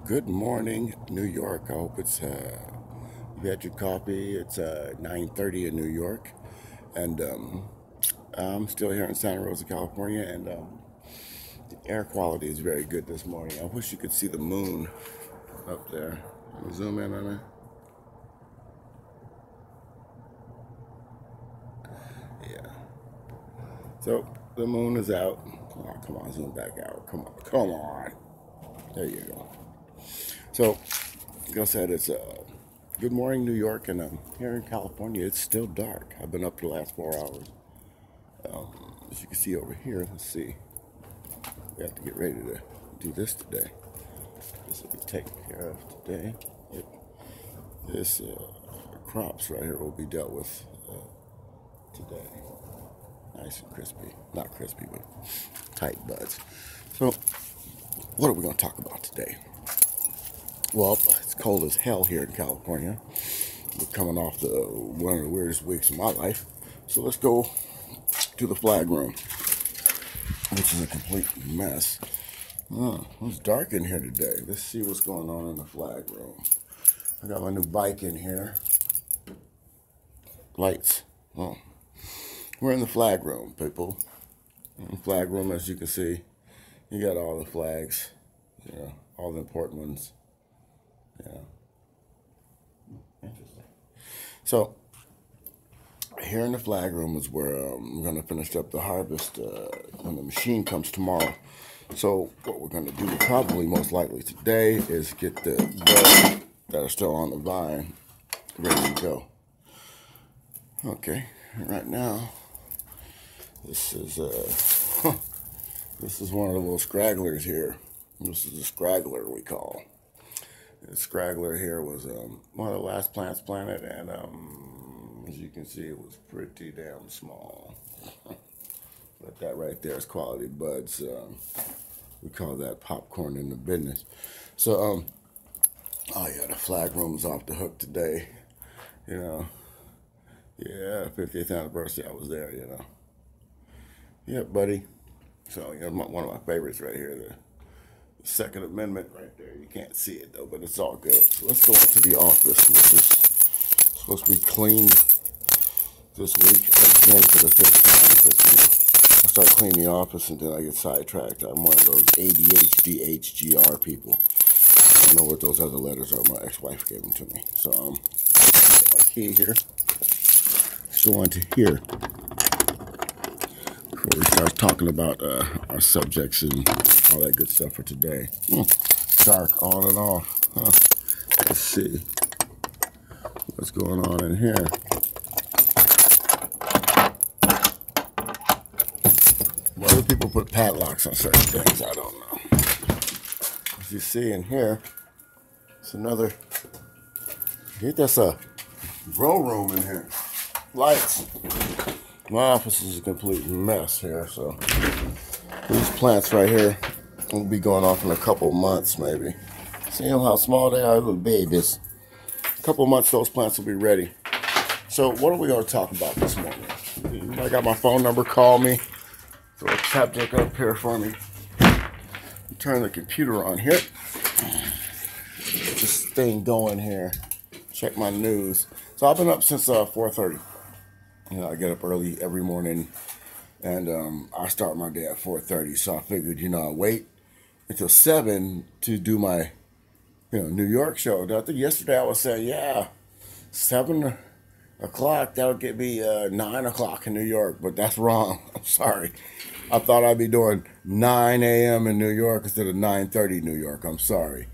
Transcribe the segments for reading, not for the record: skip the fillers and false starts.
Good morning, New York. I hope you had your coffee. It's 9:30 in New York, and I'm still here in Santa Rosa, California, and the air quality is very good this morning. I wish you could see the moon up there. Can you zoom in on it? Yeah. So the moon is out. Come on, zoom back out. Come on. There you go. So, like I said, it's good morning, New York, and here in California, it's still dark. I've been up the last 4 hours. As you can see over here, let's see. We have to get ready to do this today. This will be taken care of today. This crops right here will be dealt with today. Nice and crispy. Not crispy, but tight buds. So, what are we going to talk about today? Well, it's cold as hell here in California. We're coming off one of the weirdest weeks of my life. So let's go to the flag room, which is a complete mess. It's dark in here today. Let's see what's going on in the flag room. I got my new bike in here. Lights. Oh. We're in the flag room, people. In the flag room, as you can see, you got all the flags, all the important ones. Yeah. Interesting. So, here in the flag room is where I'm going to finish up the harvest when the machine comes tomorrow. So, what we're going to do probably most likely today is get the buds that are still on the vine ready to go. Okay, right now, this is this is one of the little scragglers here. This is a scraggler we call. The scraggler here was one of the last plants planted, and as you can see, it was pretty damn small. But that right there is quality buds. We call that popcorn in the business. So, oh yeah, the flag room is off the hook today. Yeah, 50th anniversary, I was there. Yeah, buddy. So, one of my favorites right here. The Second Amendment right there. You can't see it though, but it's all good. So let's go into the office, which is supposed to be cleaned this week again for the fifth time. But, I start cleaning the office and then I get sidetracked. I'm one of those ADHD HGR people. I don't know what those other letters are. My ex-wife gave them to me. So get my key here. Let's go on to here before we start talking about our subjects and all that good stuff for today. Dark on and off. Let's see what's going on in here. Why do people put padlocks on certain things? I don't know. As you see in here, it's another. That's a grow room in here. Lights. My office is a complete mess here, so these plants right here will be going off in a couple months, maybe. See how small they are, little babies. A couple months, those plants will be ready. So, what are we going to talk about this morning? I got my phone number. Call me. Throw a subject up here for me. Turn the computer on here. Get this thing going here. Check my news. So, I've been up since 4:30. I get up early every morning, and I start my day at 4:30. So I figured, I'll wait until 7 to do my, New York show. I think yesterday I was saying, 7 o'clock, that'll get me 9 o'clock in New York, but that's wrong. I'm sorry. I thought I'd be doing 9 a.m. in New York instead of 9:30 New York. I'm sorry.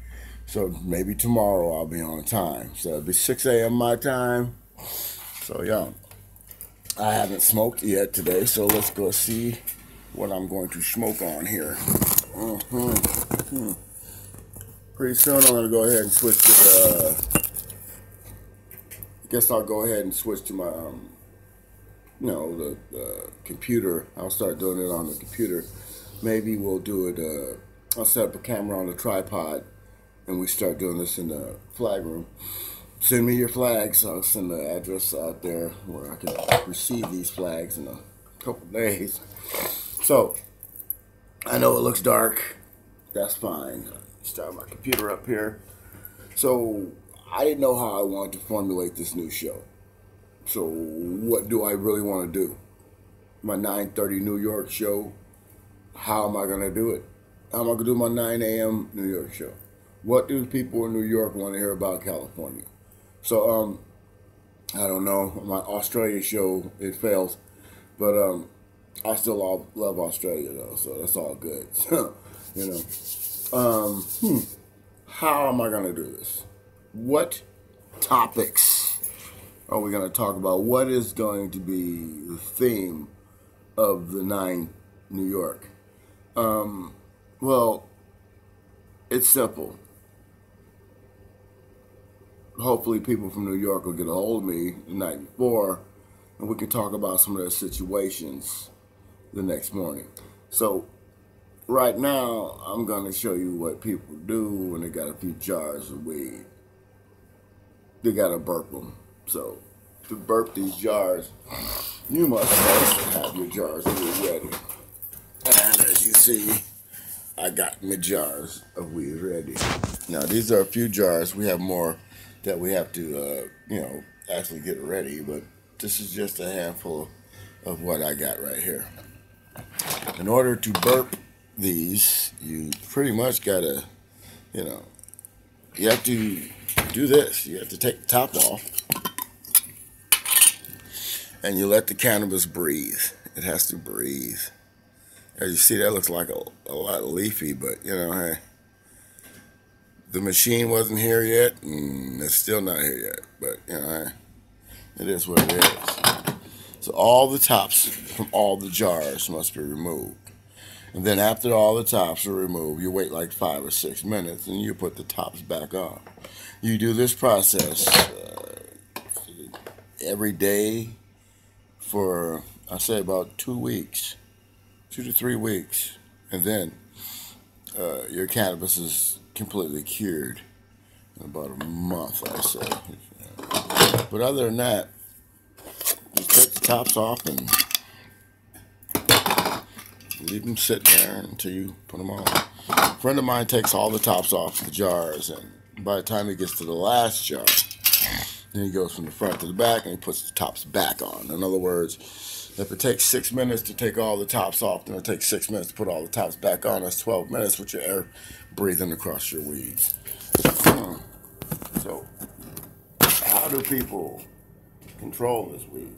So maybe tomorrow I'll be on time. So it'll be 6 a.m. my time. So, I haven't smoked yet today, so let's go see what I'm going to smoke on here. Pretty soon I'm going to go ahead and switch to I guess I'll go ahead and switch to my, the computer. I'll start doing it on the computer. Maybe we'll do it, I'll set up a camera on the tripod, and we start doing this in the flag room. Send me your flags. I'll send the address out there where I can receive these flags in a couple days. So, I know it looks dark. That's fine. Start my computer up here. So I didn't know how I wanted to formulate this new show. So what do I really want to do? My 9:30 New York show. How am I going to do it? How am I going to do my 9 a.m. New York show? What do people in New York want to hear about California? So I don't know. My Australia show, it fails, but I still love Australia though, so that's all good. you know. How am I going to do this? What topics are we going to talk about? What is going to be the theme of the 9 New York? Well, it's simple. Hopefully people from New York will get a hold of me the night before, and we can talk about some of their situations the next morning. So right now, I'm going to show you what people do when they got a few jars of weed. They got to burp them. So to burp these jars, you must first have your jars of weed ready. And as you see, I got my jars of weed ready. Now, these are a few jars. We have more that we have to, actually get ready. But this is just a handful of what I got right here. In order to burp these, you pretty much got to, you have to do this. You have to take the top off. And you let the cannabis breathe. It has to breathe. As you see, that looks like a lot leafy, but, hey. The machine wasn't here yet, and it's still not here yet. But, hey, it is what it is. So all the tops from all the jars must be removed. And then after all the tops are removed, you wait like 5 or 6 minutes, and you put the tops back on. You do this process every day for, I say, about 2 weeks. 2 to 3 weeks, and then your cannabis is completely cured in about a month, I say. But other than that, you take the tops off and leave them sitting there until you put them on. A friend of mine takes all the tops off the jars, and by the time he gets to the last jar, then he goes from the front to the back and he puts the tops back on. In other words, if it takes 6 minutes to take all the tops off, then it takes 6 minutes to put all the tops back on. That's 12 minutes with your air breathing across your weeds. So, how do people control this weed?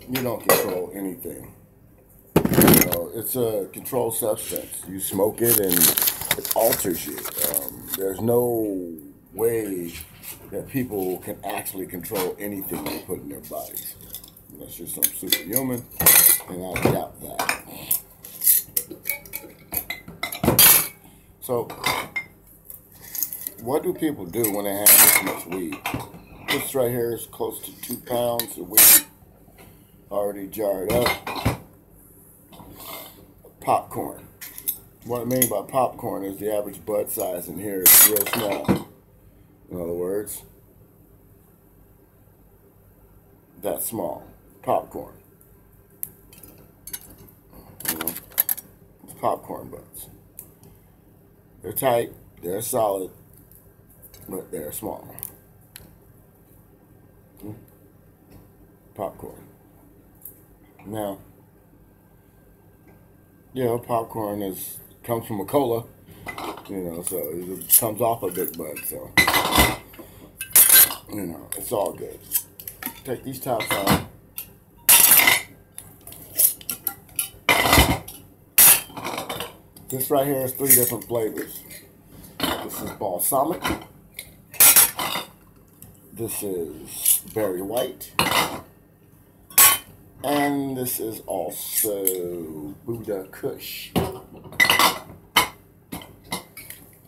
You don't control anything. It's a controlled substance. You smoke it and it alters you. There's no way that people can actually control anything they put in their bodies. Unless you're some superhuman, and I doubt that. So, what do people do when they have this much weed? This right here is close to 2 pounds of weed already jarred up. Popcorn. What I mean by popcorn is the average bud size in here is real small. In other words, that small. Popcorn. It's popcorn buds. They're tight, they're solid, but they're small. Popcorn. Now, popcorn comes from a cola, so it comes off a big bud, so, it's all good. Take these tops off. This right here is 3 different flavors. This is balsamic. This is berry white. And this is also Buddha Kush.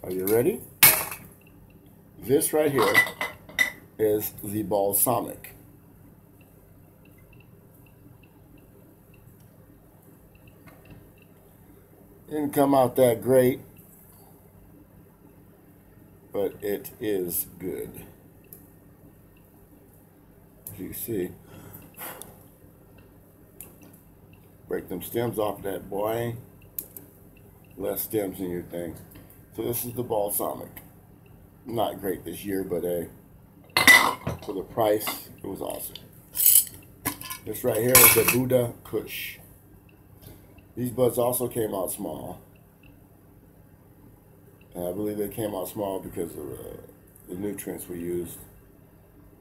Are you ready? This right here is the balsamic. Didn't come out that great, but it is good. As you see, break them stems off that boy. less stems in your thing. So this is the balsamic. Not great this year, but for the price, it was awesome. This right here is the Buddha Kush. These buds also came out small. And I believe they came out small because of the nutrients we used.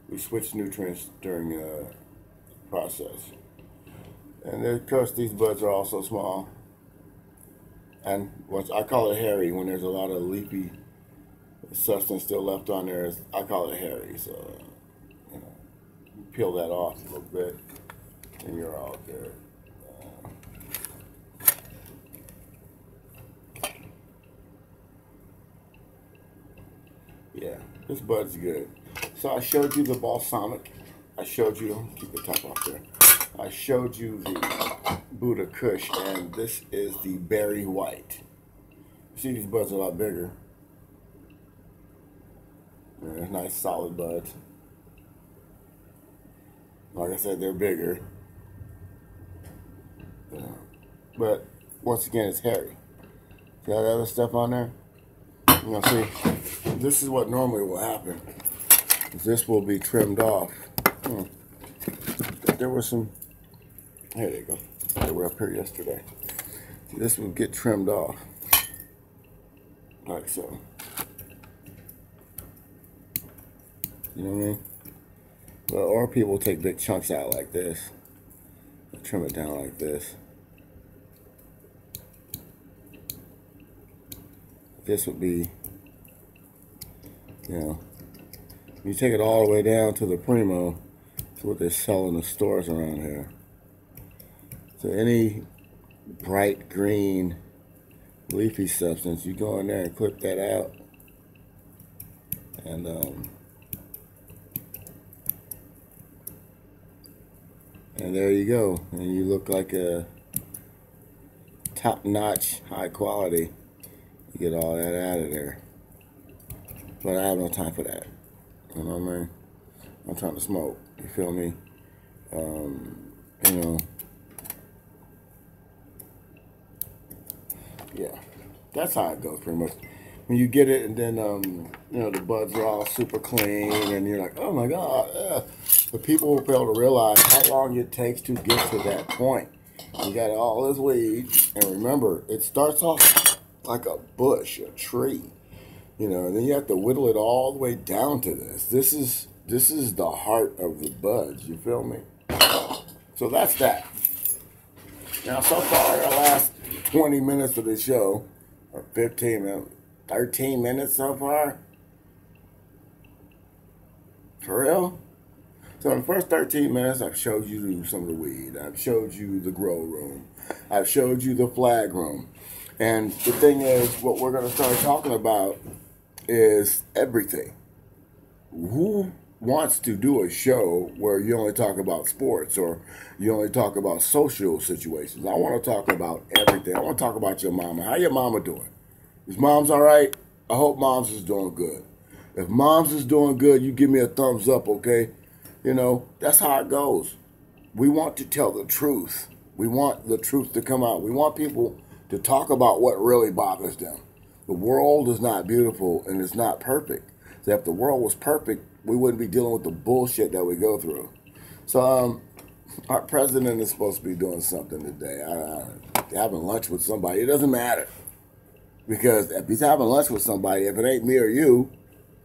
We switched nutrients during the process. And then, of course, these buds are also small. And I call it hairy when there's a lot of leafy substance still left on there. I call it hairy. So, you know, you peel that off a little bit, and you're all good. Yeah, this bud's good. So I showed you the balsamic. I showed you, keep the top off there. I showed you the Buddha Kush, and this is the Berry White. See, these buds are a lot bigger. They're nice solid buds. Like I said, they're bigger. But once again, it's hairy. See all that other stuff on there? You know, see, this is what normally will happen. This will be trimmed off. There were some, here they go. They were up here yesterday. See, this will get trimmed off. Like so. You know what I mean? Well, or people take big chunks out like this. Trim it down like this. This would be, you know, you take it all the way down to the Primo. It's what they sell in the stores around here. So any bright green leafy substance, you go in there and clip that out, and there you go, and you look like a top-notch, high quality. You get all that out of there. But I have no time for that. You know what I mean? I'm trying to smoke. You feel me? You know. Yeah. That's how it goes pretty much. When you get it and then, you know, the buds are all super clean and you're like, oh my God. But people will fail to realize how long it takes to get to that point. You got all this weed. And remember, it starts off like a bush, a tree, you know, and then you have to whittle it all the way down to this. This is the heart of the buds, you feel me? So that's that. Now, so far, the last 20 minutes of the show, or 15 minutes, 13 minutes so far? For real? So in the first 13 minutes, I've showed you some of the weed. I've showed you the grow room. I've showed you the flag room. And the thing is, what we're going to start talking about is everything. Who wants to do a show where you only talk about sports or you only talk about social situations? I want to talk about everything. I want to talk about your mama. How your mama doing? Is mom's all right? I hope mom's is doing good. If mom's is doing good, you give me a thumbs up, okay? You know, that's how it goes. We want to tell the truth. We want the truth to come out. We want people to talk about what really bothers them. The world is not beautiful and it's not perfect. So if the world was perfect, we wouldn't be dealing with the bullshit that we go through. So our president is supposed to be doing something today. Having lunch with somebody, it doesn't matter. Because if he's having lunch with somebody, if it ain't me or you,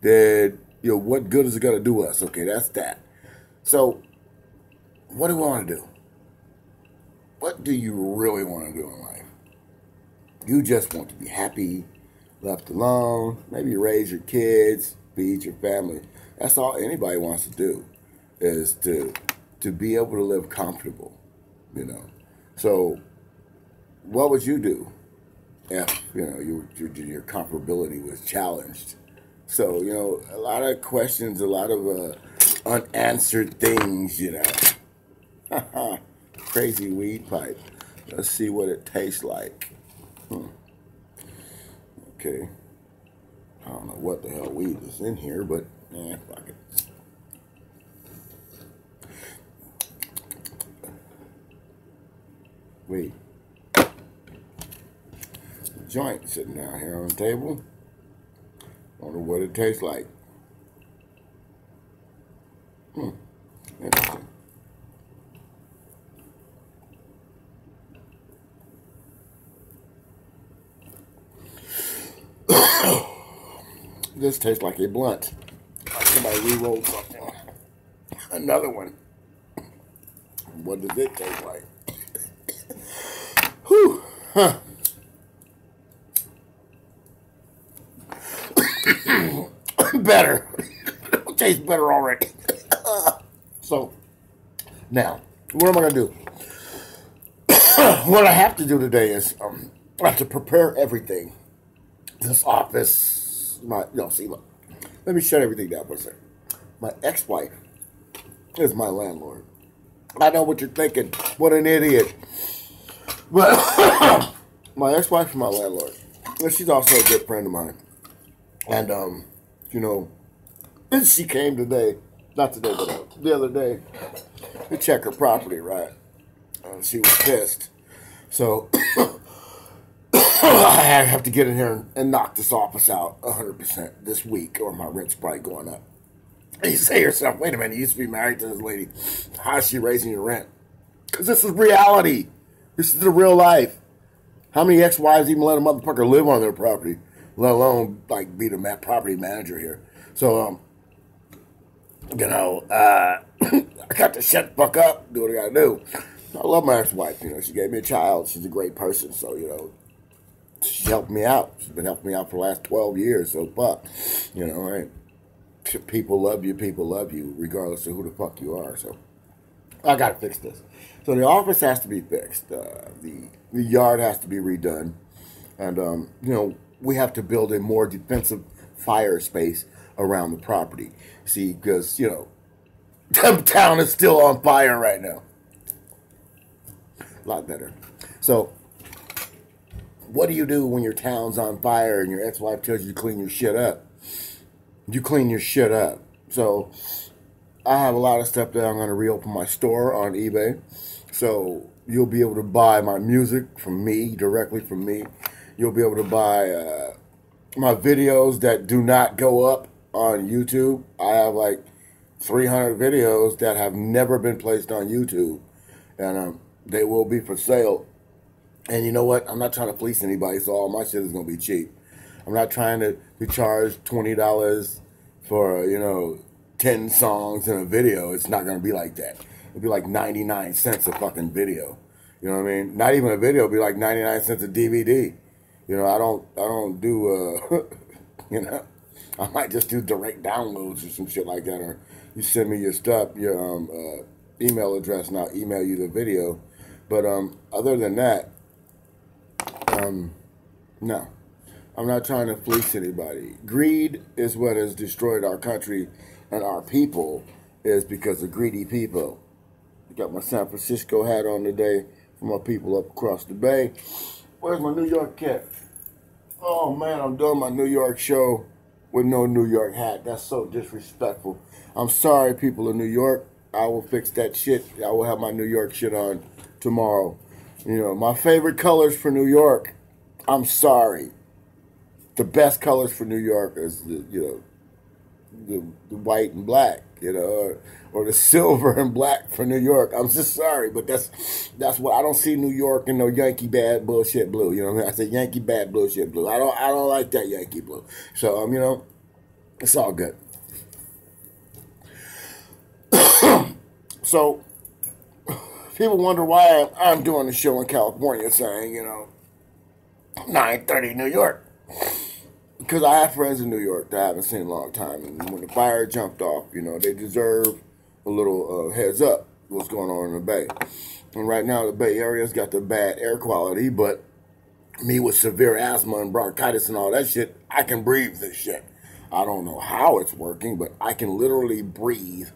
then, you know, what good is it going to do us? Okay, that's that. So what do we want to do? What do you really want to do in life? You just want to be happy, left alone, maybe raise your kids, feed your family. That's all anybody wants to do, is to be able to live comfortable, you know. So what would you do if, you know, your comfortability was challenged? So, you know, a lot of questions, a lot of unanswered things, you know. Crazy weed pipe. Let's see what it tastes like. Okay. I don't know what the hell weed is in here, but fuck it. Weed. joint sitting down here on the table. Wonder what it tastes like. Interesting. This tastes like a blunt. Like somebody re-rolled something. Another one. What does it taste like? Whew. Huh. Better. It tastes better already. So, now, what am I going to do? What I have to do today is I have to prepare everything. This office, see, look. Let me shut everything down for a second. My ex-wife is my landlord. I know what you're thinking. What an idiot. But my ex-wife is my landlord. And she's also a good friend of mine. And, she came today, not today, but the other day, to check her property, right? She was pissed. So I have to get in here and knock this office out 100% this week, or my rent's probably going up. And you say to yourself, wait a minute, you used to be married to this lady. How is she raising your rent? Because this is reality. This is the real life. How many ex-wives even let a motherfucker live on their property, let alone like be the property manager here? So, I got to shut the fuck up, do what I gotta do. I love my ex-wife. She gave me a child. She's a great person. So, she helped me out. She's been helping me out for the last 12 years. So, fuck. Right? People love you, regardless of who the fuck you are. So, I got to fix this. So, the office has to be fixed. The yard has to be redone. And, we have to build a more defensive fire space around the property. See, because, the town is still on fire right now. A lot better. So, what do you do when your town's on fire and your ex-wife tells you to clean your shit up? You clean your shit up. So, I have a lot of stuff that I'm going to reopen my store on eBay. So, you'll be able to buy my music from me, directly from me. You'll be able to buy my videos that do not go up on YouTube. I have like 300 videos that have never been placed on YouTube. And they will be for sale. And you know what? I'm not trying to fleece anybody, so all my shit is going to be cheap. I'm not trying to charge $20 for, 10 songs in a video. It's not going to be like that. It'll be like 99 cents a fucking video. You know what I mean? Not even a video. It'll be like 99 cents a DVD. I don't do, I might just do direct downloads or some shit like that. Or you send me your stuff, your email address, and I'll email you the video. But other than that, no. I'm not trying to fleece anybody. Greed is what has destroyed our country and our people, is because of greedy people. I got my San Francisco hat on today for my people up across the bay. Where's my New York cat? Oh man, I'm doing my New York show with no New York hat. That's so disrespectful. I'm sorry, people of New York. I will fix that shit. I will have my New York shit on tomorrow. My favorite colors for New York, I'm sorry. The best colors for New York is the white and black, or the silver and black for New York. I'm just sorry, but that's what I don't see New York in no Yankee bad bullshit blue. You know what I mean? I say Yankee bad bullshit blue. I don't like that Yankee blue. So it's all good. So people wonder why I'm doing the show in California, saying 9:30 New York. Because I have friends in New York that I haven't seen in a long time. And when the fire jumped off, they deserve a little heads up what's going on in the Bay. And right now, the Bay Area's got the bad air quality, but me with severe asthma and bronchitis and all that shit, I can breathe this shit. I don't know how it's working, but I can literally breathe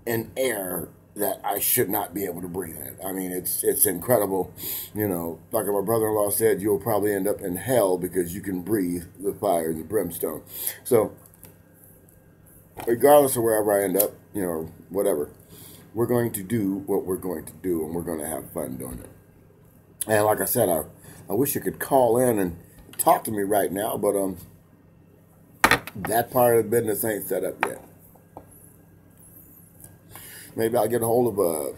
in air that I should not be able to breathe in. I mean, it's incredible. Like my brother-in-law said, you'll probably end up in hell because you can breathe the fire and the brimstone. So, regardless of wherever I end up, whatever, we're going to do what we're going to do, and we're going to have fun doing it. And like I said, I wish you could call in and talk to me right now, but that part of the business ain't set up yet. Maybe I'll get a hold of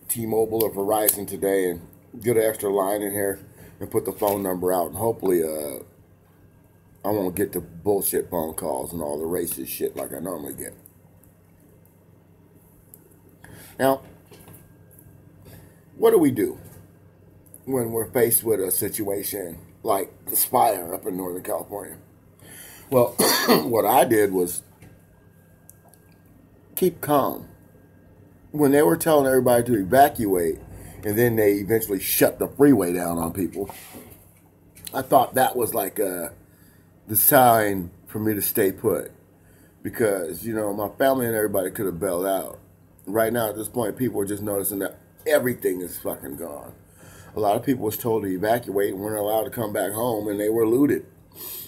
T-Mobile or Verizon today and get an extra line in here and put the phone number out, and hopefully I won't get the bullshit phone calls and all the racist shit like I normally get. Now, what do we do when we're faced with a situation like the Spire up in Northern California? Well, what I did was keep calm. When they were telling everybody to evacuate, and then they eventually shut the freeway down on people, I thought that was like the sign for me to stay put. Because, you know, my family and everybody could have bailed out. Right now, at this point, people are just noticing that everything is fucking gone. A lot of people was told to evacuate and weren't allowed to come back home, and they were looted.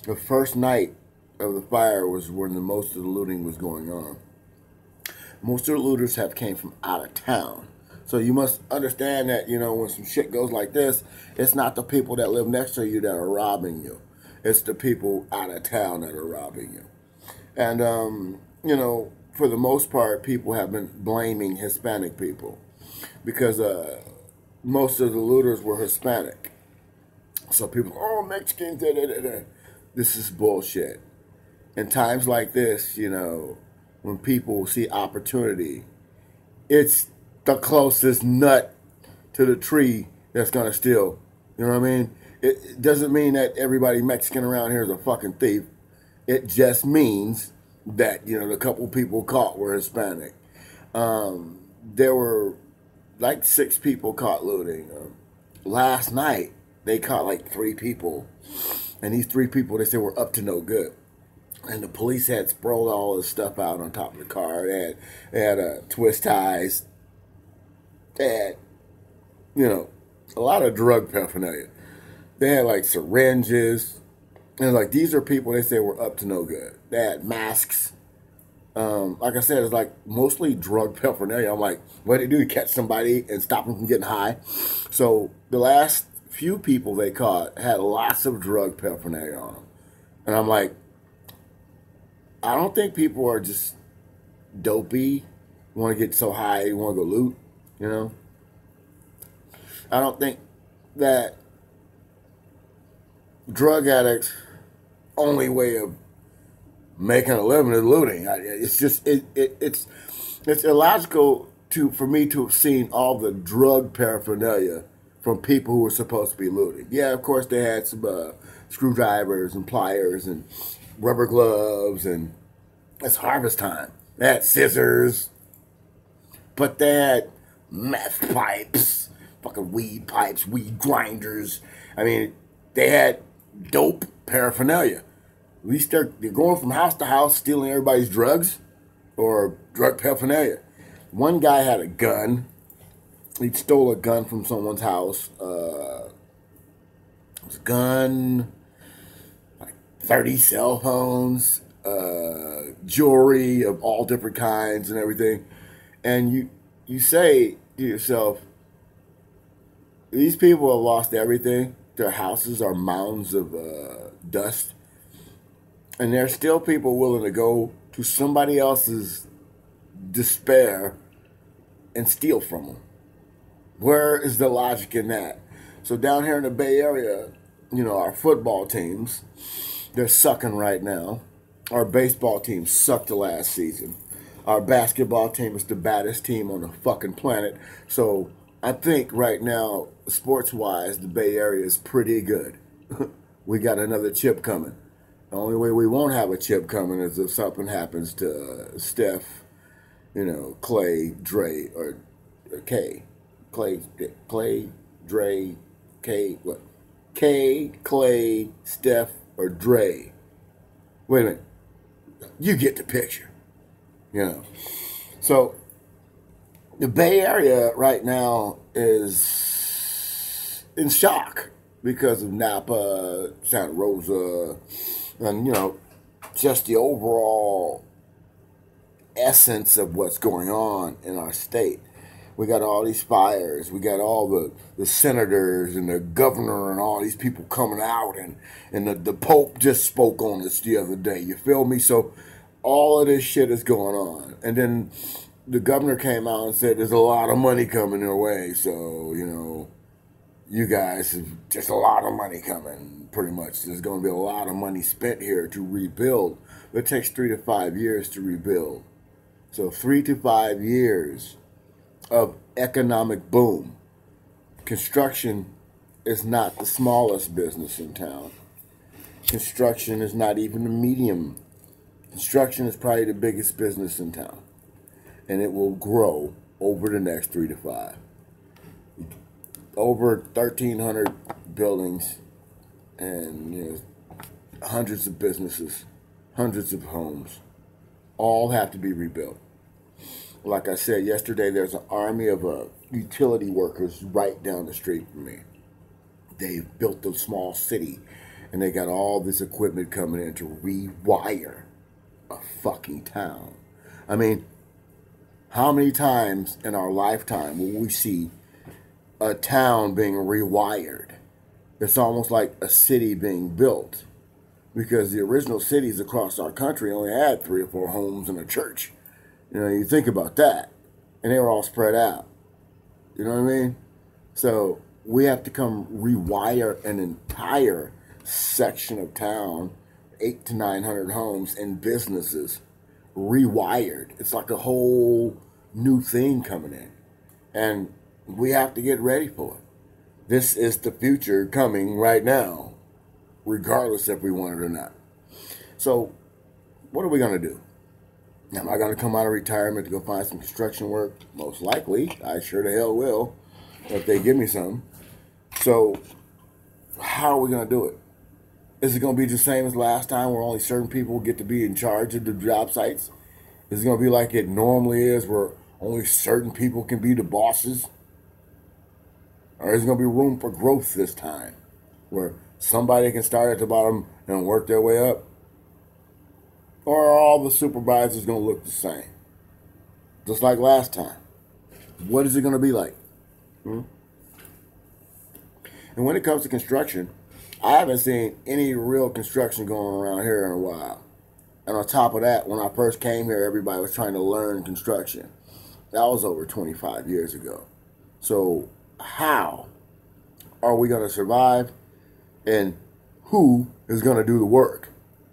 The first night of the fire was when most of the looting was going on. Most of the looters came from out of town. So you must understand that, you know, when some shit goes like this, it's not the people that live next to you that are robbing you. It's the people out of town that are robbing you. And, you know, for the most part, people have been blaming Hispanic people because most of the looters were Hispanic. So people, oh, Mexicans, da, da, da, da. This is bullshit. In times like this, you know, when people see opportunity, it's the closest nut to the tree that's going to steal. You know what I mean? It doesn't mean that everybody Mexican around here is a fucking thief. It just means that, you know, the couple people caught were Hispanic. There were like 6 people caught looting. Last night, they caught like 3 people. And these 3 people, they said, were up to no good. And the police had sprawled all this stuff out on top of the car. They had twist ties. They had, you know, a lot of drug paraphernalia. They had like syringes. And like, these are people they say were up to no good. They had masks. Like I said, it's like mostly drug paraphernalia. I'm like, what do they do? Catch somebody and stop them from getting high? So the last few people they caught had lots of drug paraphernalia on them. And I'm like, I don't think people are just dopey, want to get so high, you want to go loot, you know? I don't think that drug addicts' only way of making a living is looting. It's just, it's illogical for me to have seen all the drug paraphernalia from people who were supposed to be looting. Yeah, of course they had some screwdrivers and pliers and rubber gloves, and it's harvest time. They had scissors, but they had meth pipes, fucking weed pipes, weed grinders. I mean, they had dope paraphernalia. At least they're going from house to house stealing everybody's drugs or drug paraphernalia. One guy had a gun. He stole a gun from someone's house. It was a gun, like 30 cell phones, jewelry of all different kinds and everything. And you say to yourself, these people have lost everything. Their houses are mounds of dust. And there's still people willing to go to somebody else's despair and steal from them. Where is the logic in that? So down here in the Bay Area, you know, our football teams, they're sucking right now. Our baseball team sucked the last season. Our basketball team is the baddest team on the fucking planet. So I think right now, sports-wise, the Bay Area is pretty good. We got another chip coming. The only way we won't have a chip coming is if something happens to Steph, you know, Clay, Dre, or K. Clay, Dre, K, what? K, Clay, Steph, or Dre. Wait a minute. You get the picture. You know. So, the Bay Area right now is in shock because of Napa, Santa Rosa, and, you know, just the overall essence of what's going on in our state. We got all these fires. We got all the senators and the governor and all these people coming out. And the Pope just spoke on this the other day. You feel me? So all of this shit is going on. And then the governor came out and said there's a lot of money coming their way. So, you guys have just a lot of money coming, pretty much. There's going to be a lot of money spent here to rebuild. It takes 3 to 5 years to rebuild. So 3 to 5 years of economic boom. Construction is not the smallest business in town. Construction is not even the medium. Construction is probably the biggest business in town. And it will grow over the next 3 to 5. Over 1,300 buildings and hundreds of businesses, hundreds of homes, all have to be rebuilt. Like I said yesterday, there's an army of utility workers right down the street from me. They've built a small city, and they got all this equipment coming in to rewire a fucking town. I mean, how many times in our lifetime will we see a town being rewired? It's almost like a city being built, because the original cities across our country only had 3 or 4 homes and a church. You think about that, and they were all spread out. You know what I mean? So we have to come rewire an entire section of town, 800 to 900 homes and businesses, rewired. It's like a whole new thing coming in, and we have to get ready for it. This is the future coming right now, regardless if we want it or not. So what are we going to do? Am I going to come out of retirement to go find some construction work? Most likely. I sure the hell will, if they give me some. So how are we going to do it? Is it going to be the same as last time, where only certain people get to be in charge of the job sites? Is it going to be like it normally is, where only certain people can be the bosses? Or is there going to be room for growth this time, where somebody can start at the bottom and work their way up? Or are all the supervisors going to look the same? Just like last time. What is it going to be like? And when it comes to construction, I haven't seen any real construction going around here in a while. And on top of that, when I first came here, everybody was trying to learn construction. That was over 25 years ago. So how are we going to survive? And who is going to do the work?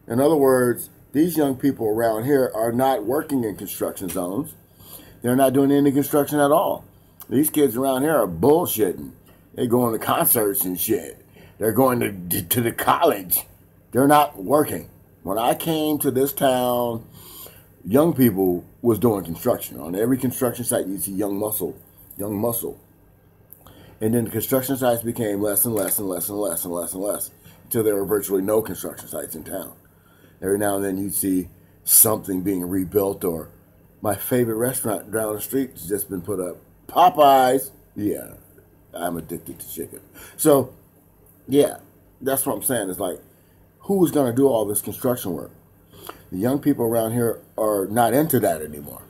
In other words, these young people around here are not working in construction zones. They're not doing any construction at all. These kids around here are bullshitting. They're going to concerts and shit. They're going to the college. They're not working. When I came to this town, young people was doing construction. On every construction site, you see young muscle. And then the construction sites became less and less and less and less and less and less, until there were virtually no construction sites in town. Every now and then you'd see something being rebuilt, or my favorite restaurant down the street has just been put up. Popeyes. Yeah, I'm addicted to chicken. So, yeah, that's what I'm saying. It's like, who's going to do all this construction work? The young people around here are not into that anymore.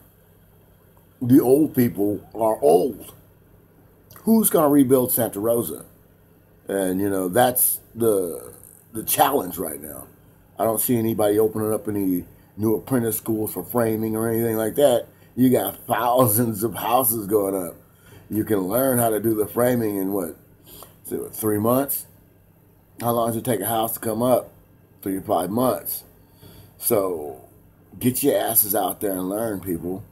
The old people are old. Who's going to rebuild Santa Rosa? And, that's the challenge right now. I don't see anybody opening up any new apprentice schools for framing or anything like that. You got thousands of houses going up. You can learn how to do the framing in 3 months? How long does it take a house to come up? 3 to 5 months. So get your asses out there and learn, people.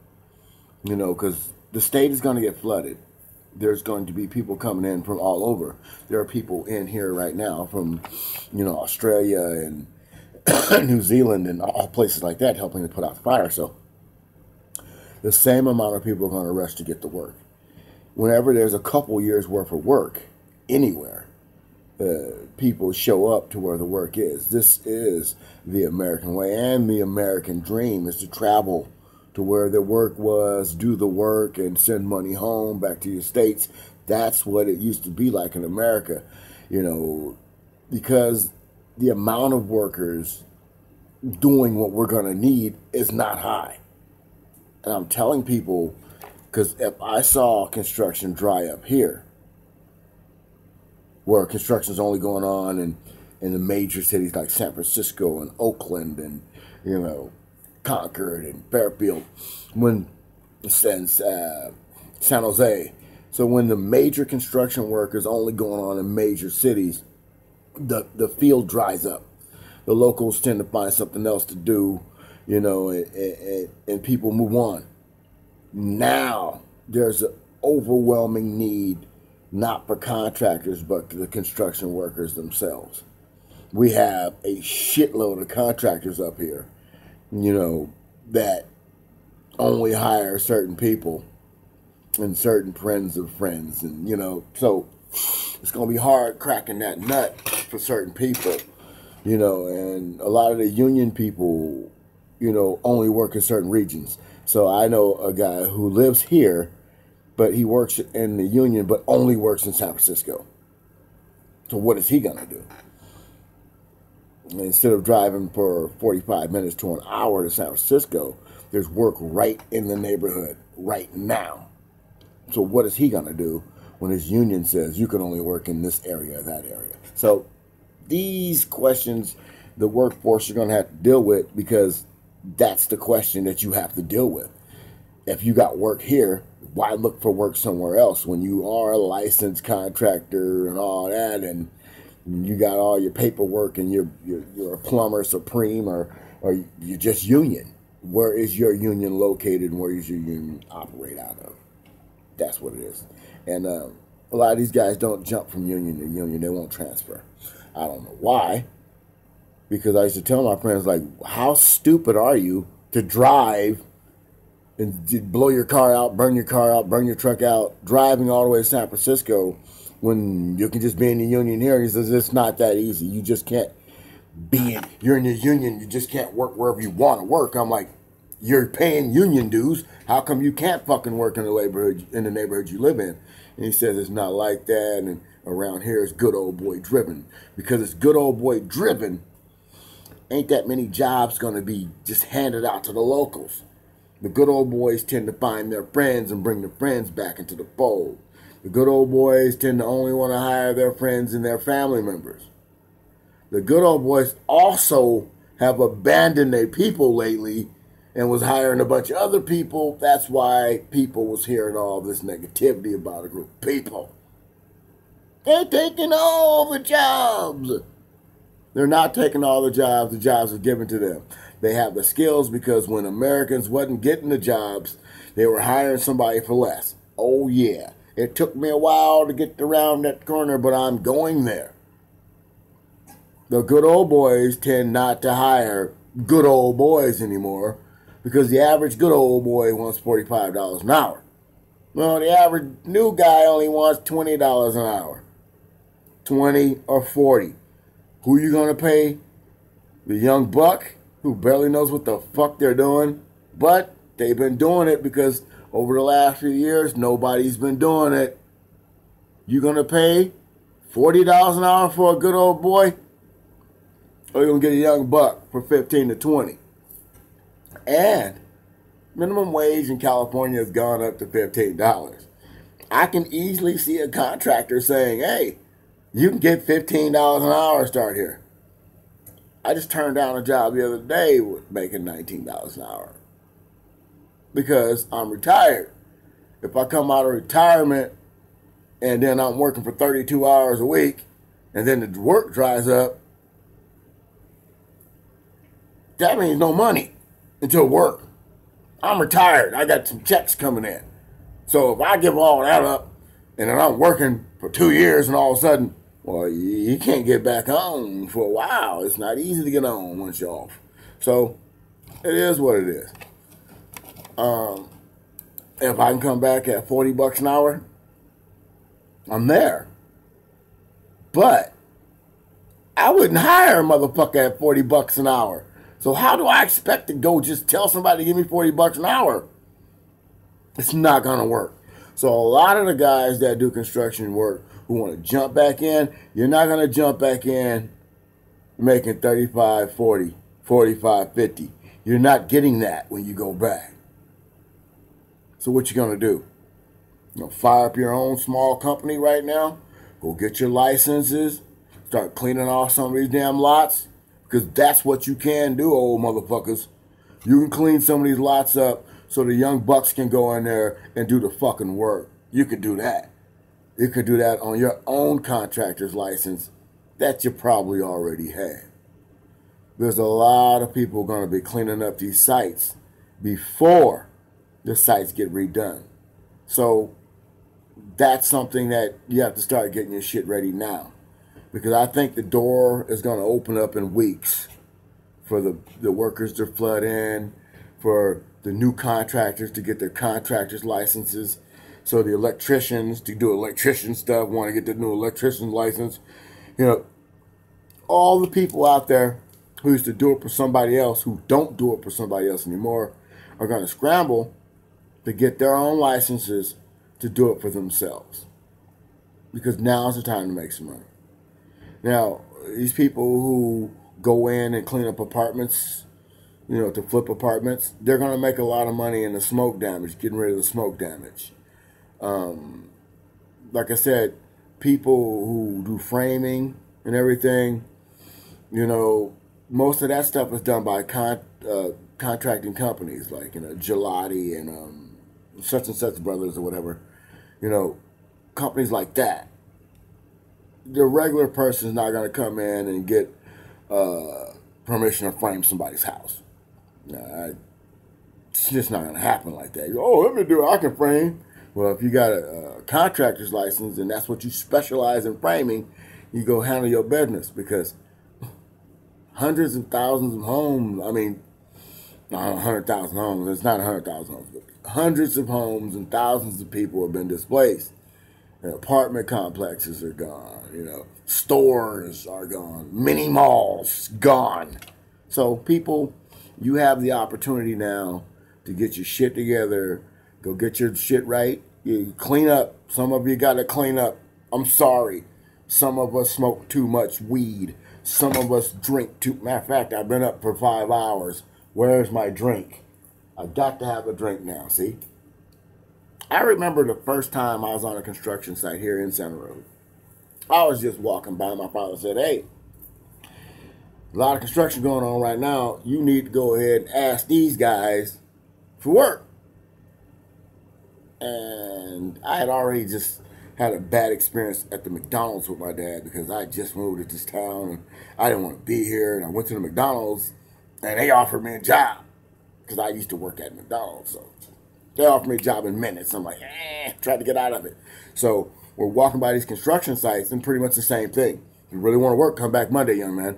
Because the state is going to get flooded. There's going to be people coming in from all over. There are people in here right now from, Australia and New Zealand and all places like that, helping to put out the fire. So the same amount of people are going to rush to get to work. Whenever there's a couple years worth of work anywhere, people show up to where the work is. This is the American way, and the American dream is to travel to where the work was, do the work, and send money home back to your states. That's what it used to be like in America, because the amount of workers doing what we're going to need is not high. And I'm telling people, Because if I saw construction dry up here, where construction's only going on in the major cities like San Francisco and Oakland and, Concord and Fairfield, since San Jose. So when the major construction work is only going on in major cities, the field dries up. The locals tend to find something else to do, and people move on. Now there's an overwhelming need, not for contractors, but the construction workers themselves. We have a shitload of contractors up here, that only hire certain people and certain friends of friends. And, so it's going to be hard cracking that nut for certain people, and a lot of the union people, only work in certain regions. So I know a guy who lives here, but he works in the union, but only works in San Francisco. So what is he going to do? Instead of driving for 45 minutes to an hour to San Francisco, there's work right in the neighborhood right now. So what is he going to do when his union says you can only work in this area or that area? So these questions the workforce are going to have to deal with, because that's the question that you have to deal with. If you got work here, why look for work somewhere else when you are a licensed contractor and all that, and you got all your paperwork and you're a plumber supreme, or you're just union? Where is your union located and where does your union operate out of? That's what it is. And a lot of these guys don't jump from union to union. They won't transfer. I don't know why. Because I used to tell my friends, like, how stupid are you to drive and blow your car out, burn your car out, burn your truck out, driving all the way to San Francisco when you can just be in the union here? And he says, it's not that easy. You just can't you're in the union, you just can't work wherever you want to work. I'm like, you're paying union dues. How come you can't fucking work in the neighborhood you live in? And he says it's not like that, and around here it's good old boy driven. Because it's good old boy driven, ain't that many jobs going to be just handed out to the locals. The good old boys tend to find their friends and bring their friends back into the fold. The good old boys tend to only want to hire their friends and their family members. The good old boys also have abandoned their people lately and was hiring a bunch of other people. That's why people was hearing all this negativity about a group of people. They're taking all the jobs. They're not taking all the jobs are given to them. They have the skills, because when Americans wasn't getting the jobs, they were hiring somebody for less. Oh yeah, it took me a while to get around that corner, but I'm going there. The good old boys tend not to hire good old boys anymore, because the average good old boy wants $45 an hour. Well, the average new guy only wants $20 an hour. 20 or 40. Who you going to pay? The young buck who barely knows what the fuck they're doing? But they've been doing it because over the last few years, nobody's been doing it. You going to pay $40 an hour for a good old boy? Or you going to get a young buck for 15 to 20? And minimum wage in California has gone up to $15. I can easily see a contractor saying, hey, you can get $15 an hour start here. I just turned down a job the other day with making $19 an hour. Because I'm retired. If I come out of retirement and then I'm working for 32 hours a week and then the work dries up, that means no money until work. I'm retired. I got some checks coming in. So if I give all that up and then I'm working for 2 years and all of a sudden, well, you can't get back on for a while. It's not easy to get on once you're off. So it is what it is. If I can come back at $40 an hour, I'm there. But I wouldn't hire a motherfucker at $40 an hour. So how do I expect to go just tell somebody to give me $40 an hour? It's not going to work. So a lot of the guys that do construction work who want to jump back in, you're not going to jump back in making 35, 40, 45, 50. You're not getting that when you go back. So what you gonna do? Fire up your own small company right now. Go get your licenses. Start cleaning off some of these damn lots. Because that's what you can do, old motherfuckers. You can clean some of these lots up so the young bucks can go in there and do the fucking work. You could do that. You could do that on your own contractor's license that you probably already have. There's a lot of people going to be cleaning up these sites before the sites get redone. So that's something that you have to start getting your shit ready now. Because I think the door is going to open up in weeks for the workers to flood in, for the new contractors to get their contractors' licenses, so the electricians to do electrician stuff want to get the new electrician license. All the people out there who used to do it for somebody else, who don't do it for somebody else anymore, are going to scramble to get their own licenses to do it for themselves. Because now's the time to make some money. Now, these people who go in and clean up apartments, to flip apartments, they're going to make a lot of money in the smoke damage, getting rid of the smoke damage. Like I said, people who do framing and everything, most of that stuff is done by contracting companies like, Gelati and such and such brothers or whatever. Companies like that. The regular person is not going to come in and get permission to frame somebody's house. It's just not going to happen like that. Let me do it. I can frame. Well, if you got a contractor's license and that's what you specialize in framing, you go handle your business, because hundreds of thousands of homes, not 100,000 homes, it's not 100,000 homes, but hundreds of homes and thousands of people have been displaced. And apartment complexes are gone, stores are gone, mini malls gone. So people, you have the opportunity now to get your shit together, go get your shit right. You clean up. Some of you got to clean up. I'm sorry. Some of us smoke too much weed. Some of us drink too. Matter of fact, I've been up for 5 hours. Where's my drink? I've got to have a drink now, see? I remember the first time I was on a construction site here in Center Road. I was just walking by. My father said, hey, a lot of construction going on right now. You need to go ahead and ask these guys for work. And I had already just had a bad experience at the McDonald's with my dad, because I just moved to this town and I didn't want to be here. And I went to the McDonald's and they offered me a job, because I used to work at McDonald's. So they offered me a job in minutes. I'm like, tried to get out of it. So we're walking by these construction sites and pretty much the same thing. If you really want to work, come back Monday, young man.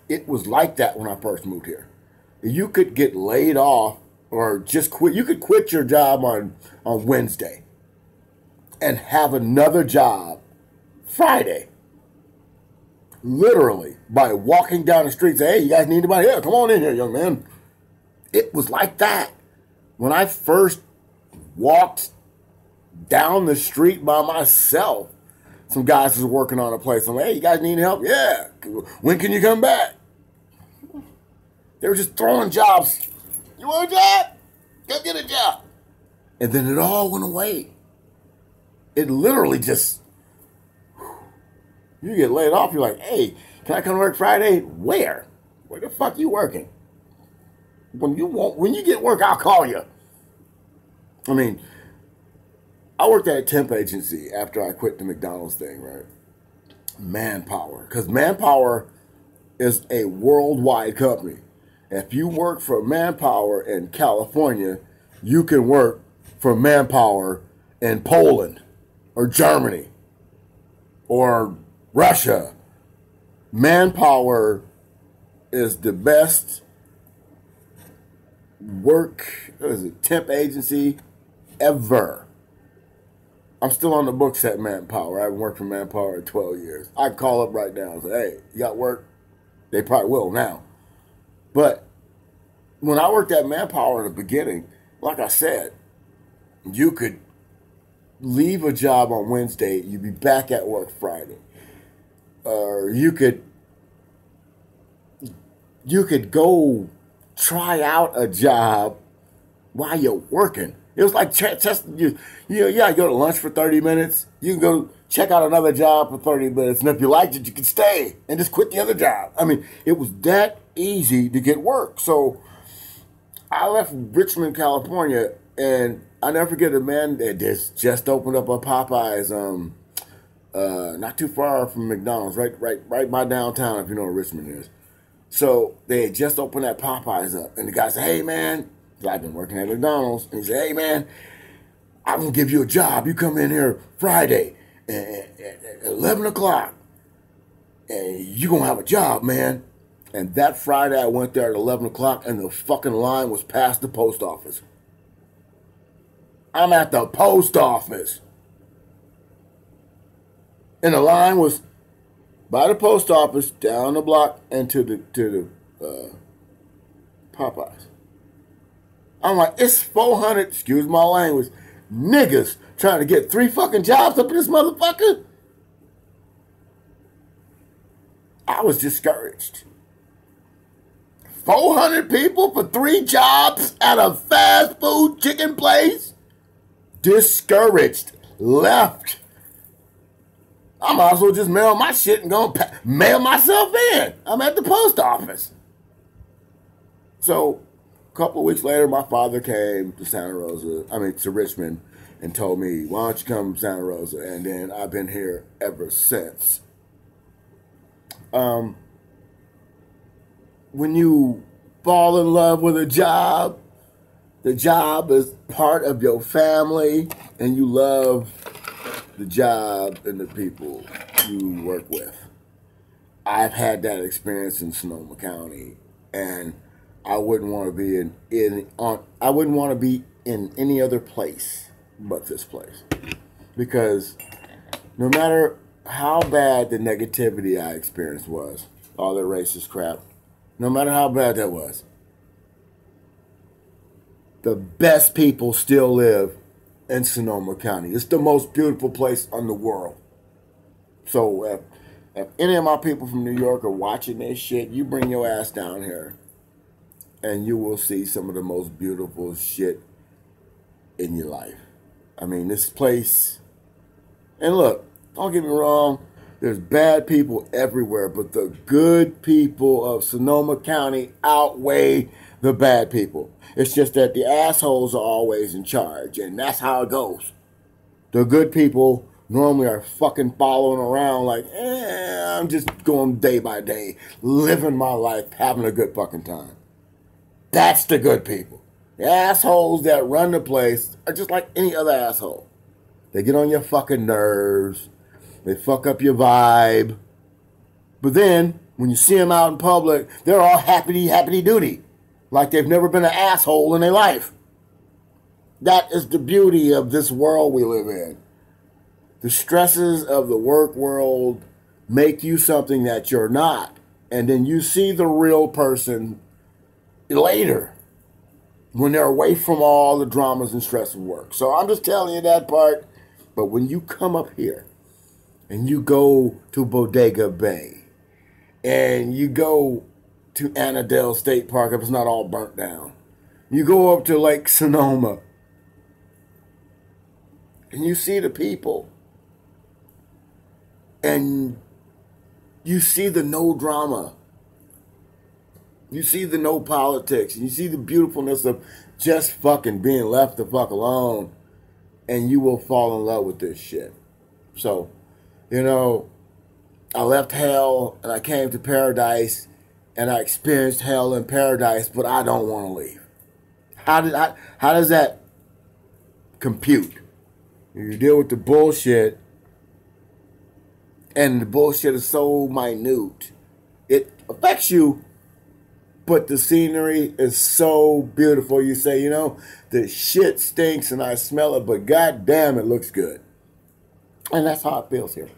It was like that when I first moved here. You could get laid off or just quit. You could quit your job on Wednesday and have another job Friday. Literally, by walking down the street and say, hey, you guys need anybody here? Come on in here, young man. It was like that. When I first walked down the street by myself, some guys was working on a place. I'm like, hey, you guys need help? Yeah. When can you come back? They were just throwing jobs. You want a job? Go get a job. And then it all went away. It literally just, you get laid off, you're like, hey, can I come to work Friday? Where? Where the fuck you working? When you get work, I'll call you. I worked at a temp agency after I quit the McDonald's thing, right? Manpower. Because Manpower is a worldwide company. If you work for Manpower in California, you can work for Manpower in Poland or Germany or Russia. Manpower is the best temp agency ever. I'm still on the books at Manpower. I haven't worked for Manpower in 12 years. I can call up right now and say, hey, you got work? They probably will now. But when I worked at Manpower in the beginning, like I said, you could leave a job on Wednesday, you'd be back at work Friday. Or you could go try out a job while you're working. It was like testing you. Yeah, you go to lunch for 30 minutes. You can go check out another job for 30 minutes. And if you liked it, you could stay and just quit the other job. I mean, it was that easy to get work. So I left Richmond, California, and I never forget a man that just opened up a Popeyes, not too far from McDonald's, right by downtown, if you know where Richmond is. So they had just opened that Popeyes up, and the guy said, "Hey man," I've been working at McDonald's, and he said, "Hey man, I'm gonna give you a job. You come in here Friday at 11 o'clock, and you gonna have a job, man." And that Friday, I went there at 11 o'clock, and the fucking line was past the post office. I'm at the post office. And the line was by the post office, down the block, and to the Popeyes. I'm like, it's 400, excuse my language, niggas trying to get 3 fucking jobs up in this motherfucker. I was discouraged. 400 people for 3 jobs at a fast food chicken place? Discouraged. Left. I might as well just mail my shit and go mail myself in. I'm at the post office. So, a couple of weeks later, my father came to Richmond, and told me, "Why don't you come to Santa Rosa?" And then I've been here ever since. When you fall in love with a job, the job is part of your family, and you love the job and the people you work with. I've had that experience in Sonoma County, and I wouldn't want to be I wouldn't want to be in any other place but this place, because no matter how bad the negativity I experienced was, all the racist crap, no matter how bad that was, the best people still live in Sonoma County. It's the most beautiful place in the world. So if any of my people from New York are watching this shit, you bring your ass down here and you will see some of the most beautiful shit in your life. I mean, this place, and look, don't get me wrong, there's bad people everywhere, but the good people of Sonoma County outweigh the bad people. It's just that the assholes are always in charge, and that's how it goes. The good people normally are fucking following around like, I'm just going day by day, living my life, having a good fucking time. That's the good people. The assholes that run the place are just like any other asshole. They get on your fucking nerves. They fuck up your vibe. But then, when you see them out in public, they're all happy-duty. Like they've never been an asshole in their life. That is the beauty of this world we live in. The stresses of the work world make you something that you're not. And then you see the real person later, when they're away from all the dramas and stress of work. So I'm just telling you that part. But when you come up here, and you go to Bodega Bay, and you go to Annandale State Park if it's not all burnt down, you go up to Lake Sonoma, and you see the people, and you see the no drama, you see the no politics, you see the beautifulness of just fucking being left the fuck alone, and you will fall in love with this shit. So, you know, I left hell and I came to paradise, and I experienced hell in paradise, but I don't want to leave. How does that compute? You deal with the bullshit, and the bullshit is so minute. It affects you, but the scenery is so beautiful. You say, you know, the shit stinks and I smell it, but goddamn, it looks good. And that's how it feels here.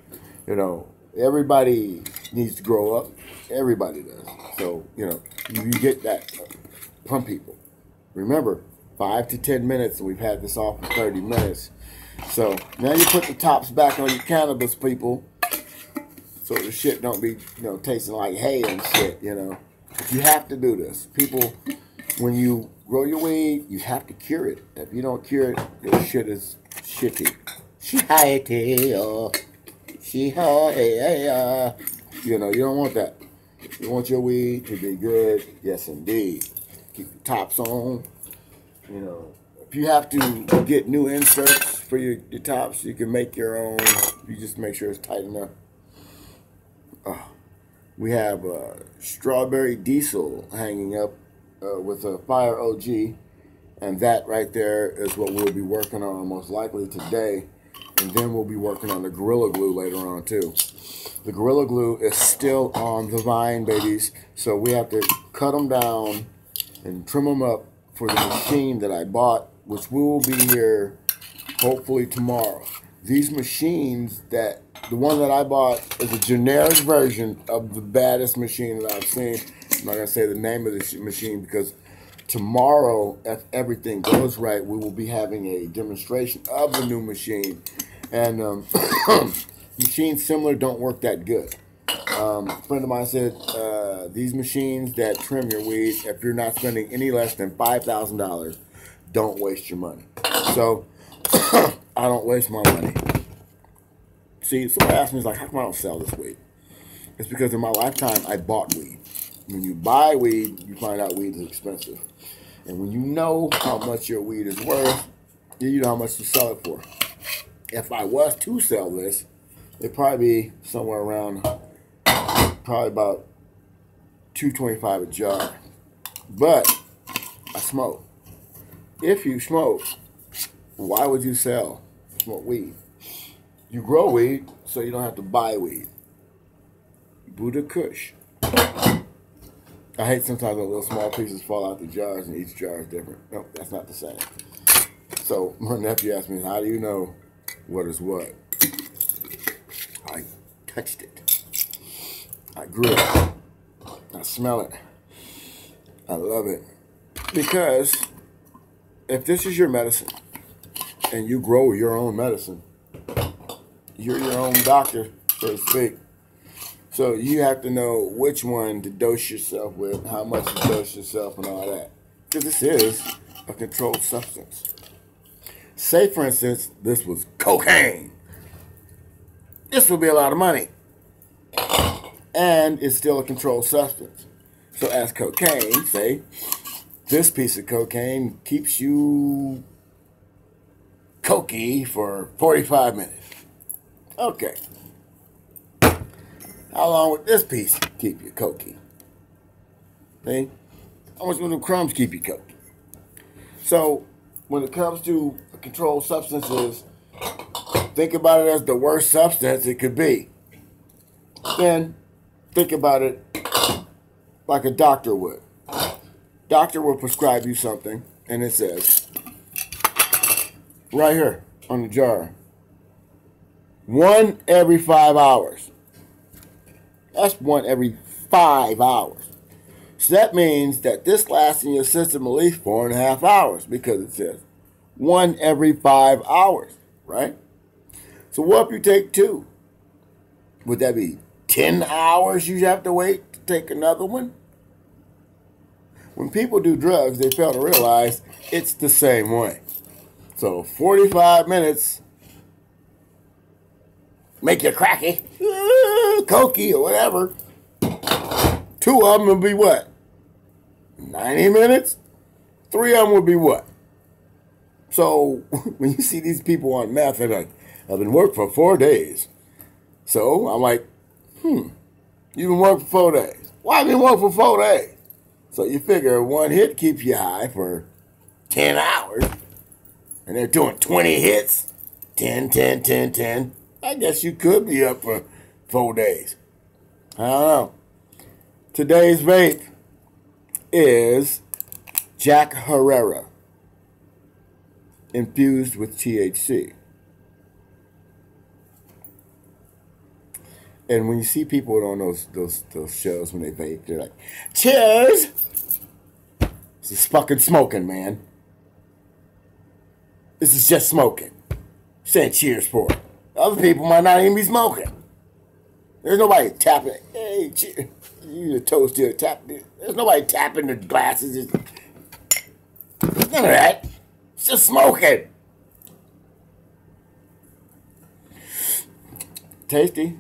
You know, everybody needs to grow up. Everybody does. So, you know, you get that from people. Remember, 5 to 10 minutes, and we've had this off for 30 minutes. So, now you put the tops back on your cannabis, people, so the shit don't be, you know, tasting like hay and shit, you know. You have to do this. People, when you grow your weed, you have to cure it. If you don't cure it, your shit is shitty. You know, you don't want that. You want your weed to be good. Yes, indeed. Keep the tops on. You know, if you have to get new inserts for your tops, you can make your own. You just make sure it's tight enough. We have Strawberry Diesel hanging up with a Fire OG. And that right there is what we'll be working on most likely today. And then we'll be working on the Gorilla Glue later on too. The Gorilla Glue is still on the vine, babies. So we have to cut them down and trim them up for the machine that I bought, which will be here hopefully tomorrow. These machines, the one that I bought is a generic version of the baddest machine that I've seen. I'm not going to say the name of the machine because tomorrow, if everything goes right, we will be having a demonstration of the new machine. And machines similar don't work that good. A friend of mine said these machines that trim your weed, if you're not spending any less than $5,000, don't waste your money. So I don't waste my money. See, somebody asked me, like, how come I don't sell this weed? It's because in my lifetime, I bought weed. When you buy weed, you find out weed is expensive. And when you know how much your weed is worth, you know how much to sell it for. If I was to sell this, it'd probably be somewhere around, probably about $2.25 a jar. But I smoke. If you smoke, why would you smoke weed? You grow weed so you don't have to buy weed. Buddha Kush. I hate sometimes when little small pieces fall out the jars and each jar is different. No, that's not the same. So my nephew asked me, how do you know what is what? I touched it. I grew it. I smell it. I love it. Because if this is your medicine and you grow your own medicine, you're your own doctor, so to speak. So you have to know which one to dose yourself with, how much to dose yourself and all that. Because this is a controlled substance. Say, for instance, this was cocaine. This would be a lot of money. And it's still a controlled substance. So as cocaine, say, this piece of cocaine keeps you cokey for 45 minutes. Okay. How long would this piece keep you cokey? See? How much would the crumbs keep you cokey? So, when it comes to controlled substances, think about it as the worst substance it could be. Then, think about it like a doctor would. Doctor will prescribe you something, and it says, right here on the jar, 1 every 5 hours. That's 1 every 5 hours. So that means that this lasts in your system at least 4.5 hours because it says 1 every 5 hours, right? So what if you take 2? Would that be 10 hours you have to wait to take another one? When people do drugs, they fail to realize it's the same way. So 45 minutes make you cracky, cokey, or whatever. 2 of them will be what? 90 minutes? 3 of them will be what? So when you see these people on meth, they're like, I've been working for 4 days. So I'm like, you've been working for 4 days. Why have you been working for 4 days? So you figure 1 hit keeps you high for 10 hours. And they're doing 20 hits. 10, 10, 10, 10. I guess you could be up for 4 days. I don't know. Today's vape is Jack Herrera infused with THC. And when you see people on those shows when they vape, they're like, cheers! This is fucking smoking, man. This is just smoking. Saying cheers for it. Other people might not even be smoking. There's nobody tapping. Hey, cheers. You need a toast here. Tap it. There's nobody tapping the glasses. There's none of that. It's just smoking. Tasty.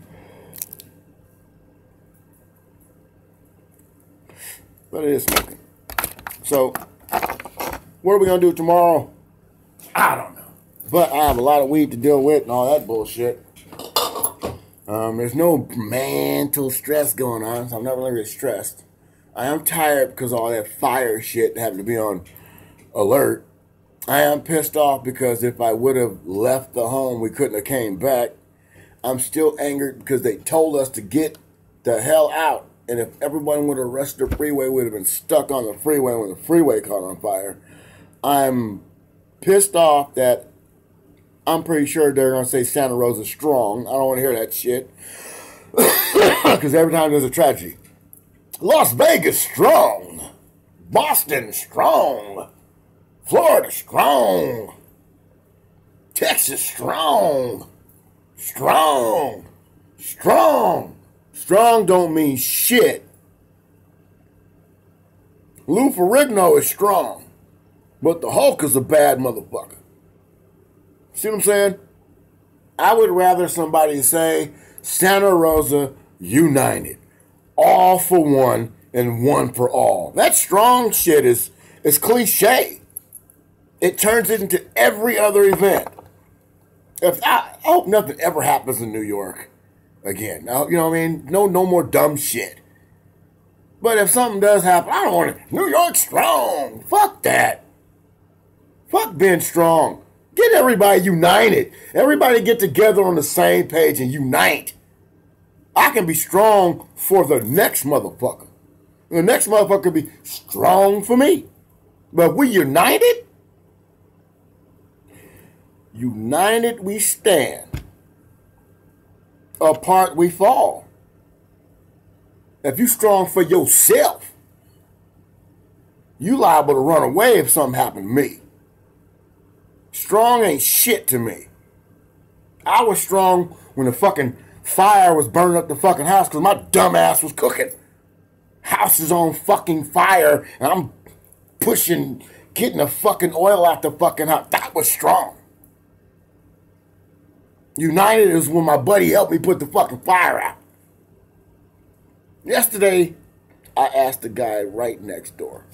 But it is smoking. So, what are we going to do tomorrow? I don't know. But I have a lot of weed to deal with and all that bullshit. There's no mental stress going on, so I'm not really stressed. I am tired because of all that fire shit having to be on alert. I am pissed off because if I would have left the home, we couldn't have came back. I'm still angered because they told us to get the hell out. And if everyone would have rushed the freeway, we would have been stuck on the freeway when the freeway caught on fire. I'm pissed off that I'm pretty sure they're going to say Santa Rosa strong. I don't want to hear that shit. Because every time there's a tragedy. Las Vegas strong. Boston strong. Florida strong. Texas strong. Strong. Strong. Strong don't mean shit. Lou Ferrigno is strong. But the Hulk is a bad motherfucker. See what I'm saying? I would rather somebody say Santa Rosa united. All for one and one for all. That strong shit is cliche. It turns it into every other event. I hope nothing ever happens in New York again. Now, you know what I mean? No more dumb shit. But if something does happen, I don't want it. New York strong. Fuck that. Fuck being strong. Get everybody united. Everybody get together on the same page and unite. I can be strong for the next motherfucker. The next motherfucker be strong for me. But we united? United we stand. Apart we fall. If you strong for yourself, you liable to run away if something happened to me. Strong ain't shit to me. I was strong when the fucking fire was burning up the fucking house because my dumb ass was cooking. House is on fucking fire and I'm pushing, getting the fucking oil out the fucking house. That was strong. United is when my buddy helped me put the fucking fire out. Yesterday, I asked the guy right next door,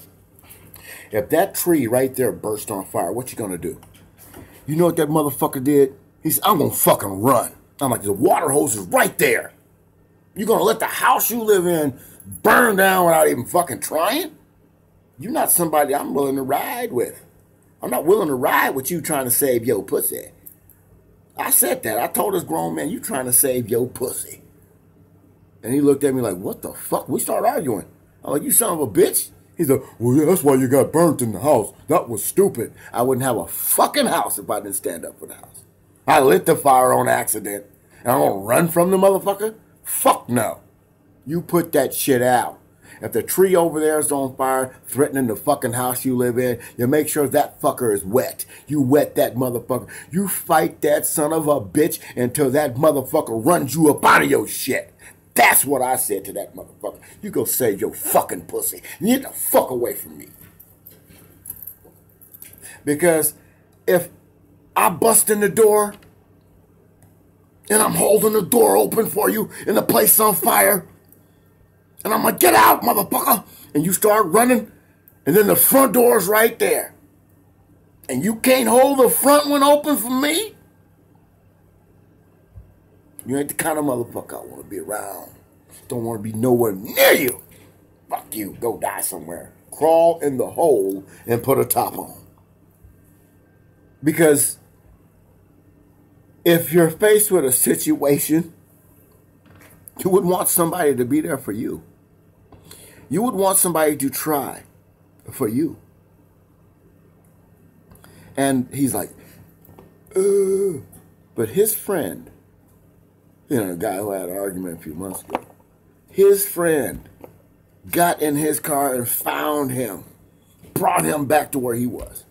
if that tree right there burst on fire, what you gonna do? You know what that motherfucker did? He said, I'm gonna fucking run. I'm like, the water hose is right there. You gonna let the house you live in burn down without even fucking trying? You're not somebody I'm willing to ride with. I'm not willing to ride with you trying to save your pussy. I said that. I told this grown man, you trying to save your pussy. And he looked at me like, what the fuck? We started arguing. I'm like, you son of a bitch. He's like, well, yeah, that's why you got burnt in the house. That was stupid. I wouldn't have a fucking house if I didn't stand up for the house. I lit the fire on accident. And I'm going to run from the motherfucker? Fuck no. You put that shit out. If the tree over there is on fire, threatening the fucking house you live in, you make sure that fucker is wet. You wet that motherfucker. You fight that son of a bitch until that motherfucker runs you up out of your shit. That's what I said to that motherfucker. You go save your fucking pussy. You get the fuck away from me. Because if I bust in the door and I'm holding the door open for you and the place on fire, and I'm like, get out, motherfucker. And you start running, and then the front door is right there. And you can't hold the front one open for me? You ain't the kind of motherfucker I want to be around. Don't want to be nowhere near you. Fuck you. Go die somewhere. Crawl in the hole and put a top on. Because if you're faced with a situation, you would want somebody to be there for you. You would want somebody to try for you. And he's like, but his friend, you know, the guy who had an argument a few months ago, his friend got in his car and found him, brought him back to where he was.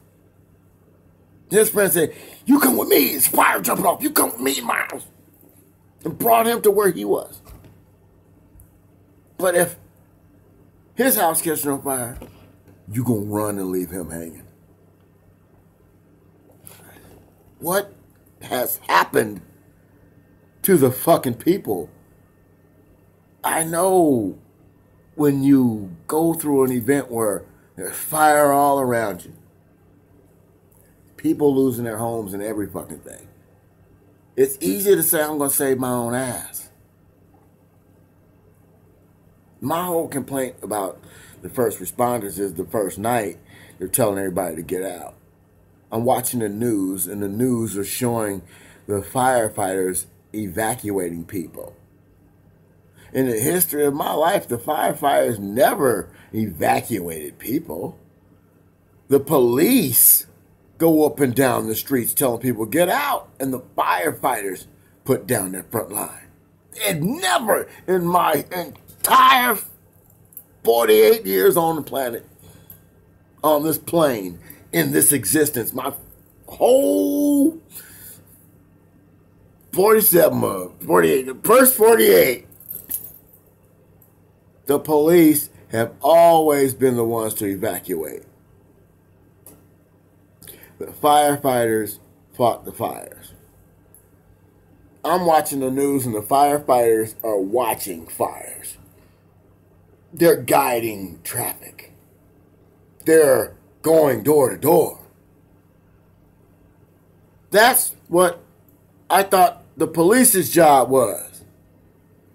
His friend said, you come with me, it's fire jumping off, you come with me in my house. And brought him to where he was. But if his house catching on fire, you gonna run and leave him hanging. What has happened to the fucking people? I know when you go through an event where there's fire all around you, people losing their homes and every fucking thing, it's easy to say, I'm going to save my own ass. My whole complaint about the first responders is the first night, they're telling everybody to get out. I'm watching the news, and the news are showing the firefighters evacuating people. In the history of my life, the firefighters never evacuated people. The police go up and down the streets telling people, get out, and the firefighters put down their front line. It never, in my entire 48 years on the planet, on this plane, in this existence, my whole 47, 48, the first 48, the police have always been the ones to evacuate. The firefighters fought the fires. I'm watching the news and the firefighters are watching fires. They're guiding traffic. They're going door to door. That's what I thought the police's job was.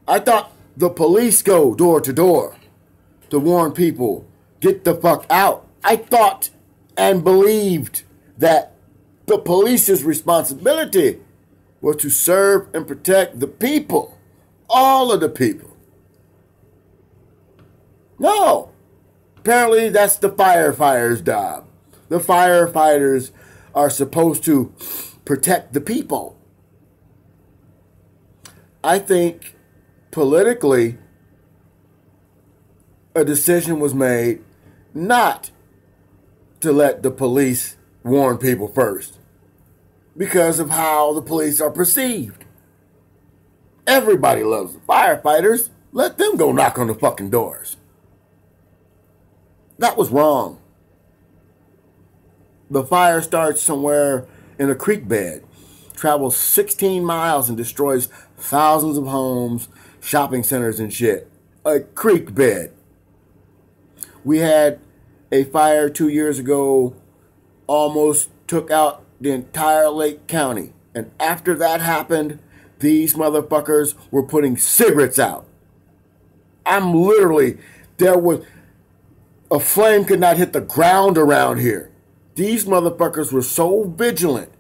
I thought the police go door to door to warn people, get the fuck out. I thought and believed that the police's responsibility was to serve and protect the people, all of the people. No. Apparently, that's the firefighters' job. The firefighters are supposed to protect the people. I think politically, a decision was made not to let the police warn people first because of how the police are perceived. Everybody loves the firefighters. Let them go knock on the fucking doors. That was wrong. The fire starts somewhere in a creek bed, travels 16 miles and destroys thousands of homes, shopping centers and shit. A creek bed. We had a fire 2 years ago, almost took out the entire Lake County. And after that happened, these motherfuckers were putting cigarettes out. A flame could not hit the ground around here. These motherfuckers were so vigilant.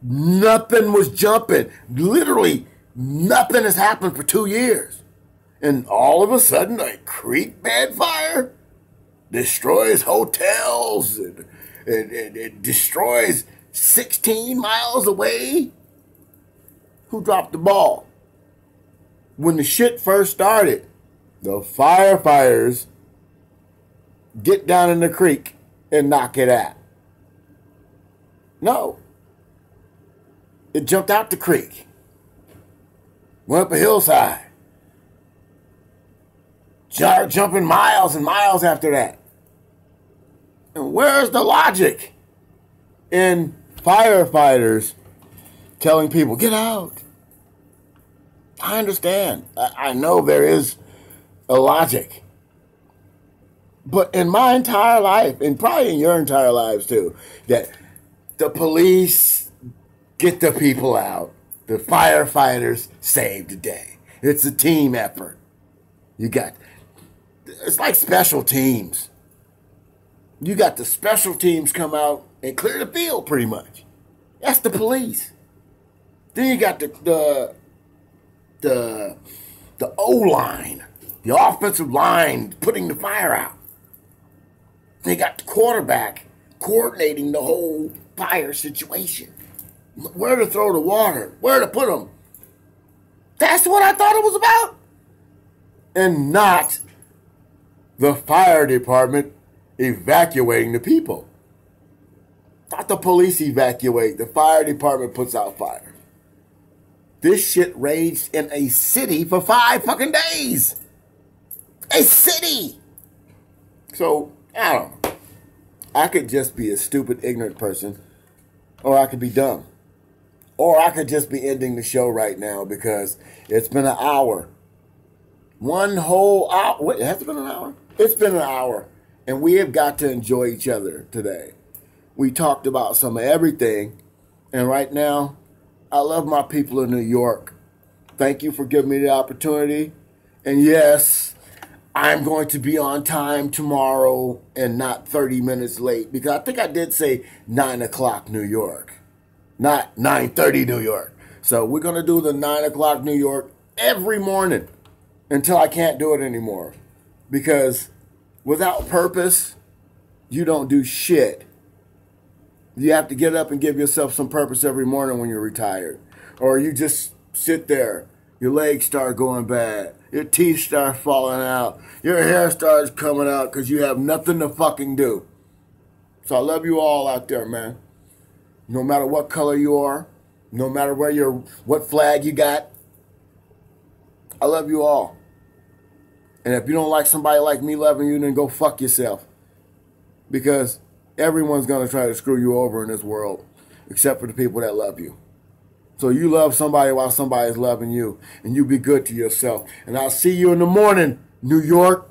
Nothing was jumping. Literally, nothing has happened for 2 years. And all of a sudden, a creek bed fire destroys hotels and it destroys 16 miles away. Who dropped the ball? When the shit first started, the firefighters get down in the creek and knock it out. No. It jumped out the creek. Went up a hillside. Started jumping miles and miles after that. And where's the logic in firefighters telling people, get out? I understand. I know there is a logic. But in my entire life, and probably in your entire lives too, that the police get the people out. The firefighters save the day. It's a team effort. It's like special teams. You got the special teams come out and clear the field pretty much. That's the police. Then you got the O-line, the offensive line putting the fire out. They got the quarterback coordinating the whole fire situation. Where to throw the water, where to put them. That's what I thought it was about. And not the fire department evacuating the people. Not the police evacuate. The fire department puts out fire. This shit raged in a city for 5 fucking days. A city. So, I don't know. I could just be a stupid, ignorant person, or I could be dumb. Or I could just be ending the show right now because it's been an hour. One whole hour. Wait, has it been an hour? It's been an hour. And we have got to enjoy each other today. We talked about some of everything. And right now, I love my people in New York. Thank you for giving me the opportunity. And yes, I'm going to be on time tomorrow and not 30 minutes late. Because I think I did say 9 o'clock New York. Not 9:30 New York. So we're going to do the 9 o'clock New York every morning until I can't do it anymore. Because without purpose, you don't do shit. You have to get up and give yourself some purpose every morning when you're retired. Or you just sit there. Your legs start going bad. Your teeth start falling out. Your hair starts coming out because you have nothing to fucking do. So I love you all out there, man. No matter what color you are, no matter what flag you got, I love you all. And if you don't like somebody like me loving you, then go fuck yourself. Because everyone's going to try to screw you over in this world, except for the people that love you. So you love somebody while somebody's loving you, and you be good to yourself. And I'll see you in the morning, New York.